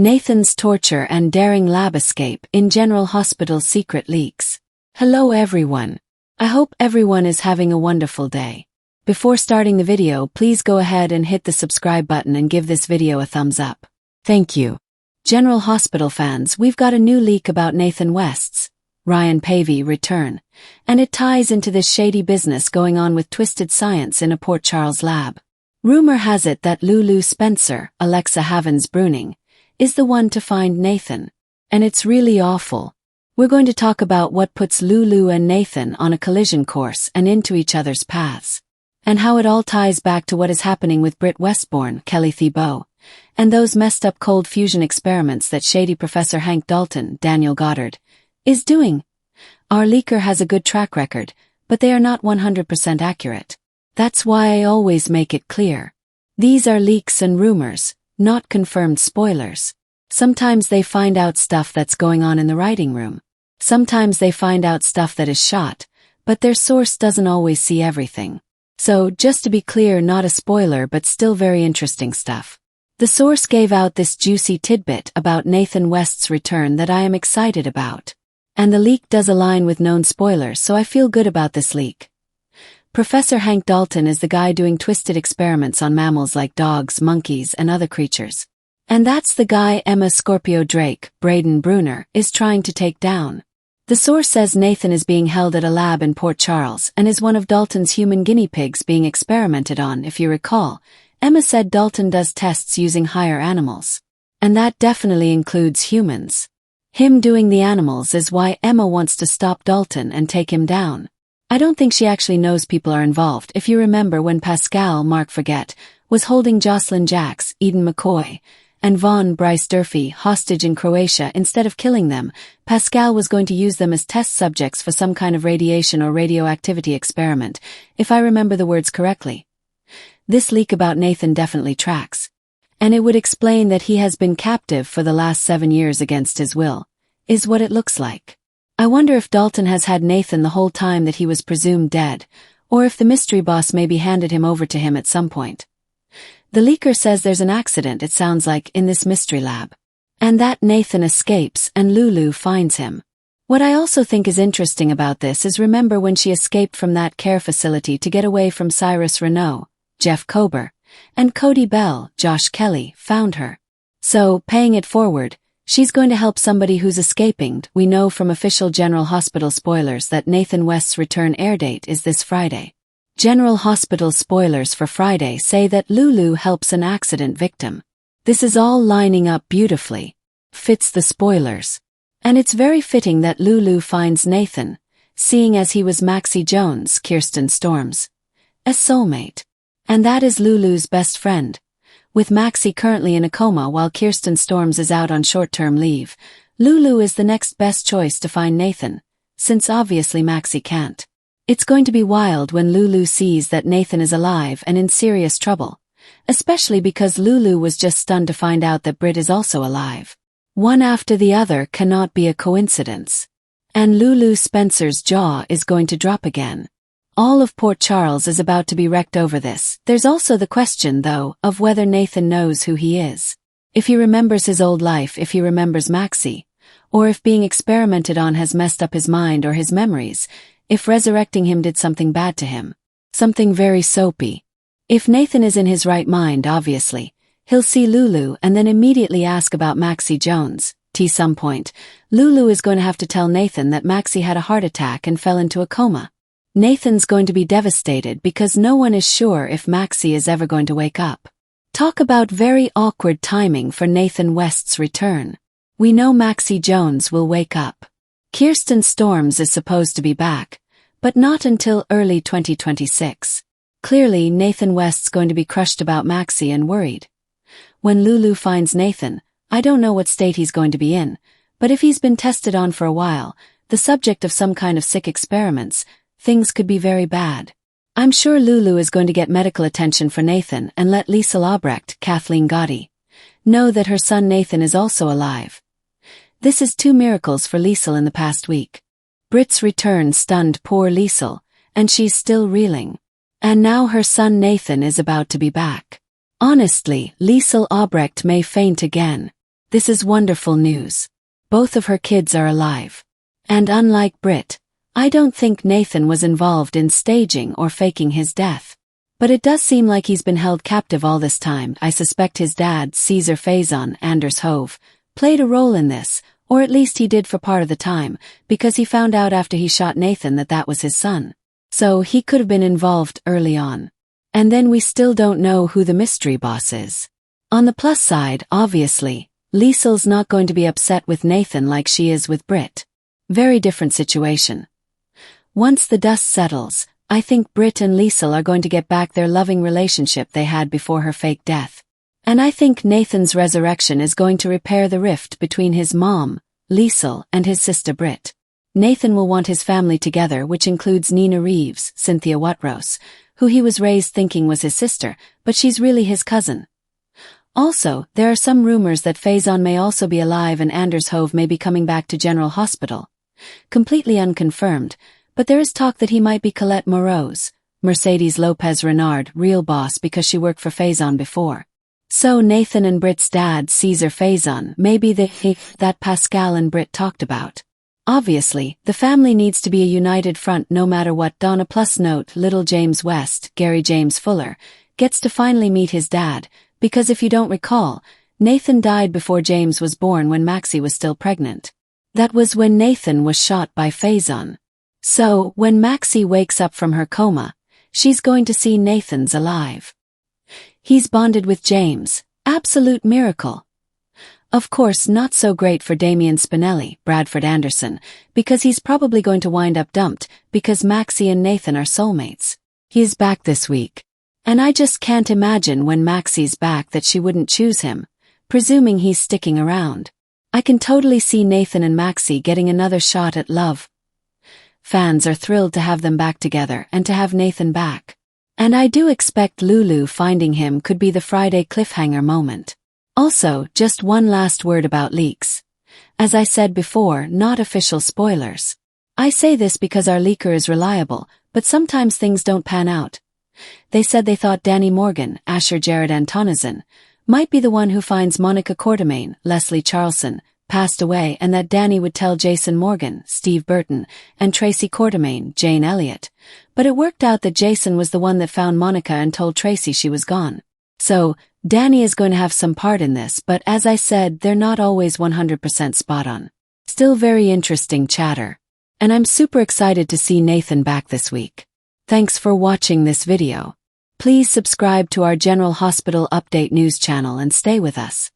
Nathan's torture and daring lab escape in General Hospital's secret leaks. Hello everyone. I hope everyone is having a wonderful day. Before starting the video, please go ahead and hit the subscribe button and give this video a thumbs up. Thank you. General Hospital fans, we've got a new leak about Nathan West's, Ryan Pavey, return, and it ties into this shady business going on with twisted science in a Port Charles lab. Rumor has it that Lulu Spencer, Alexa Haven's Bruning, is the one to find Nathan. And it's really awful. We're going to talk about what puts Lulu and Nathan on a collision course and into each other's paths. And how it all ties back to what is happening with Britt Westbourne, Kelly Thibault, and those messed up cold fusion experiments that shady Professor Hank Dalton, Daniel Goddard, is doing. Our leaker has a good track record, but they are not 100% accurate. That's why I always make it clear. These are leaks and rumors, not confirmed spoilers. Sometimes they find out stuff that's going on in the writing room. Sometimes they find out stuff that is shot, but their source doesn't always see everything. So, just to be clear, not a spoiler but still very interesting stuff. The source gave out this juicy tidbit about Nathan West's return that I am excited about. And the leak does align with known spoilers, so I feel good about this leak. Professor Hank Dalton is the guy doing twisted experiments on mammals like dogs, monkeys, and other creatures. And that's the guy Emma Scorpio Drake, Braden Bruner, is trying to take down. The source says Nathan is being held at a lab in Port Charles and is one of Dalton's human guinea pigs being experimented on. If you recall, Emma said Dalton does tests using higher animals. And that definitely includes humans. Him doing the animals is why Emma wants to stop Dalton and take him down. I don't think she actually knows people are involved. If you remember when Pascal Mark Forget was holding Jocelyn Jacks, Eden McCoy, and Von Bryce Durfee hostage in Croatia, instead of killing them, Pascal was going to use them as test subjects for some kind of radiation or radioactivity experiment, if I remember the words correctly. This leak about Nathan definitely tracks. And it would explain that he has been captive for the last 7 years against his will, is what it looks like. I wonder if Dalton has had Nathan the whole time that he was presumed dead, or if the mystery boss maybe handed him over to him at some point. The leaker says there's an accident, it sounds like, in this mystery lab. And that Nathan escapes and Lulu finds him. What I also think is interesting about this is remember when she escaped from that care facility to get away from Cyrus Renaud, Jeff Kober, and Cody Bell, Josh Kelly, found her. So, paying it forward, she's going to help somebody who's escaping. We know from official General Hospital spoilers that Nathan West's return air date is this Friday. General Hospital spoilers for Friday say that Lulu helps an accident victim. This is all lining up beautifully. Fits the spoilers. And it's very fitting that Lulu finds Nathan, seeing as he was Maxie Jones, Kirsten Storm's, a soulmate. And that is Lulu's best friend. With Maxie currently in a coma while Kirsten Storms is out on short-term leave, Lulu is the next best choice to find Nathan, since obviously Maxie can't. It's going to be wild when Lulu sees that Nathan is alive and in serious trouble, especially because Lulu was just stunned to find out that Britt is also alive. One after the other cannot be a coincidence. And Lulu Spencer's jaw is going to drop again. All of Port Charles is about to be wrecked over this. There's also the question, though, of whether Nathan knows who he is. If he remembers his old life, if he remembers Maxie, or if being experimented on has messed up his mind or his memories, if resurrecting him did something bad to him. Something very soapy. If Nathan is in his right mind, obviously, he'll see Lulu and then immediately ask about Maxie Jones. At some point, Lulu is going to have to tell Nathan that Maxie had a heart attack and fell into a coma. Nathan's going to be devastated because no one is sure if Maxie is ever going to wake up. Talk about very awkward timing for Nathan West's return. We know Maxie Jones will wake up. Kirsten Storms is supposed to be back, but not until early 2026. Clearly, Nathan West's going to be crushed about Maxie and worried. When Lulu finds Nathan, I don't know what state he's going to be in, but if he's been tested on for a while, the subject of some kind of sick experiments, things could be very bad. I'm sure Lulu is going to get medical attention for Nathan and let Liesl Albrecht, Kathleen Gotti, know that her son Nathan is also alive. This is 2 miracles for Liesl in the past week. Britt's return stunned poor Liesl, and she's still reeling. And now her son Nathan is about to be back. Honestly, Liesl Albrecht may faint again. This is wonderful news. Both of her kids are alive. And unlike Britt, I don't think Nathan was involved in staging or faking his death. But it does seem like he's been held captive all this time. I suspect his dad, Caesar Faison, Anders Hove, played a role in this, or at least he did for part of the time, because he found out after he shot Nathan that that was his son. So he could have been involved early on. And then we still don't know who the mystery boss is. On the plus side, obviously, Liesel's not going to be upset with Nathan like she is with Britt. Very different situation. Once the dust settles, I think Britt and Liesel are going to get back their loving relationship they had before her fake death. And I think Nathan's resurrection is going to repair the rift between his mom, Liesel, and his sister Britt. Nathan will want his family together, which includes Nina Reeves, Cynthia Watrous, who he was raised thinking was his sister, but she's really his cousin. Also, there are some rumors that Faison may also be alive and Anders Hove may be coming back to General Hospital. Completely unconfirmed, but there is talk that he might be Colette Moreau's, Mercedes Lopez Renard, real boss because she worked for Faison before. So Nathan and Britt's dad, Caesar Faison, may be the that Pascal and Britt talked about. Obviously, the family needs to be a united front no matter what. Donna plus note, little James West, Gary James Fuller, gets to finally meet his dad, because if you don't recall, Nathan died before James was born when Maxie was still pregnant. That was when Nathan was shot by Faison. So, when Maxie wakes up from her coma, she's going to see Nathan's alive. He's bonded with James, absolute miracle. Of course, not so great for Damien Spinelli, Bradford Anderson, because he's probably going to wind up dumped because Maxie and Nathan are soulmates. He's back this week. And I just can't imagine when Maxie's back that she wouldn't choose him, presuming he's sticking around. I can totally see Nathan and Maxie getting another shot at love. Fans are thrilled to have them back together and to have Nathan back. And I do expect Lulu finding him could be the Friday cliffhanger moment. Also, just one last word about leaks. As I said before, not official spoilers. I say this because our leaker is reliable, but sometimes things don't pan out. They said they thought Danny Morgan, Asher Jared Antonison, might be the one who finds Monica Quartermain, Leslie Charlson, passed away, and that Danny would tell Jason Morgan, Steve Burton, and Tracy Quartermain, Jane Elliott. But it worked out that Jason was the one that found Monica and told Tracy she was gone. So, Danny is going to have some part in this, but as I said, they're not always 100% spot on. Still very interesting chatter. And I'm super excited to see Nathan back this week. Thanks for watching this video. Please subscribe to our General Hospital Update news channel and stay with us.